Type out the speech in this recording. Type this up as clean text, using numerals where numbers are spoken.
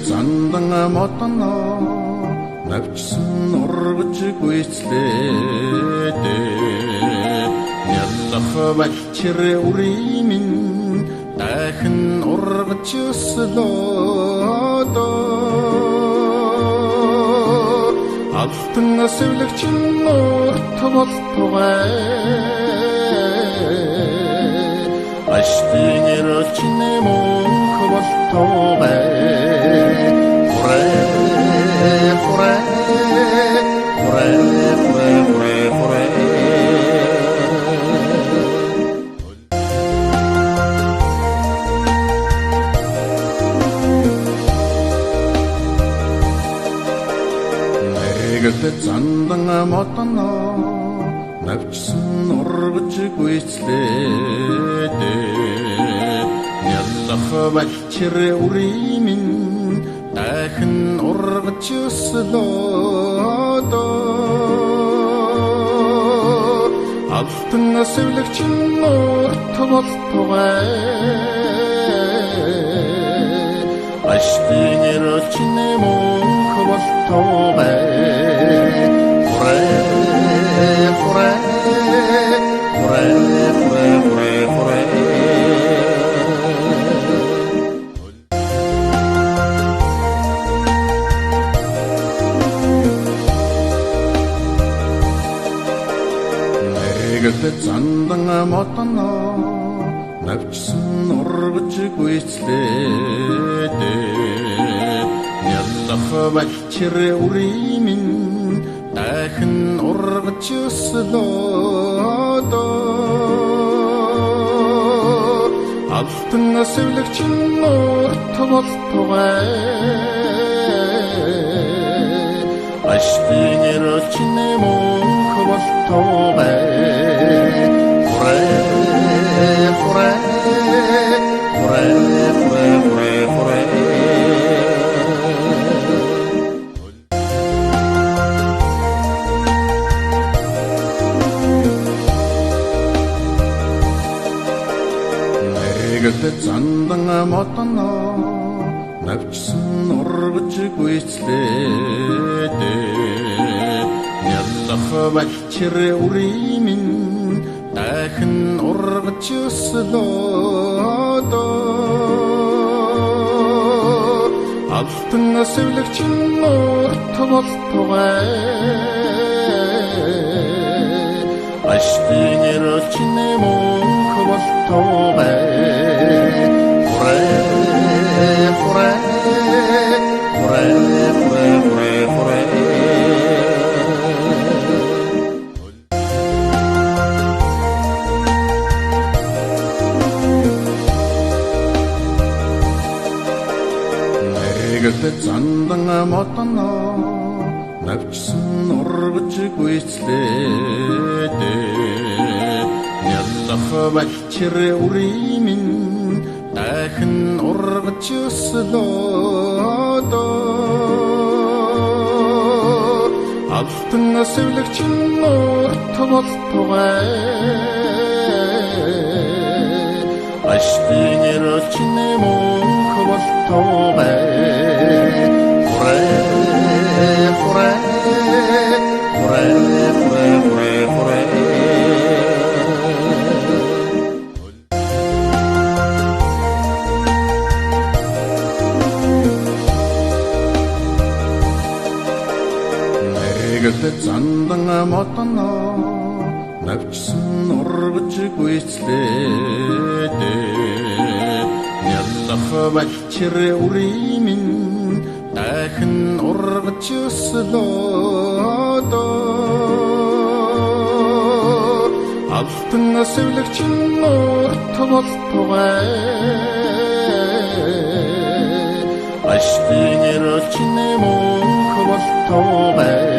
зандан модно навчсан ургаж гүйцлээдэ яллах балчир үрийн дахин ургаж өслөөдөө алтан сэвлэгчин урт болтугай аштын эрэлчин мөнх болтугай зандан модно навчсан ургаж гүйцлээдэ яллах балчир үрийн дахин ургаж өслөөдөө алтан сэвлэгчин урт болтугай аштын эрэлчин мөнх болтугай зандан модно навчсан ургаж гүйцлээдэ яллах балчир үрийн дахин ургаж өслөөдөө алтан сэвлэгчин урт болтугай аштын эрэлчин мөнх болтугай зандан модно навчсан ургаж гүйцлээдэ яллах балчир үрийн дахин ургаж өслөөдөө алтан сэвлэгчин урт болтугай аштын эрэлчин мөнх болтугай зандан модно навчсан ургаж гүйцлээдэ яллах балчир үрийн дахин ургаж өслөөдөө алтан сэвлэгчин урт болтугай аштын эрэлчин мөнх болтугай зандан модно навчсан ургаж гүйцлээдэ яллах балчир үрийн дахин ургаж өслөөдөө алтан сэвлэгчин урт болтугай аштын эрэлчин мөнх болтугай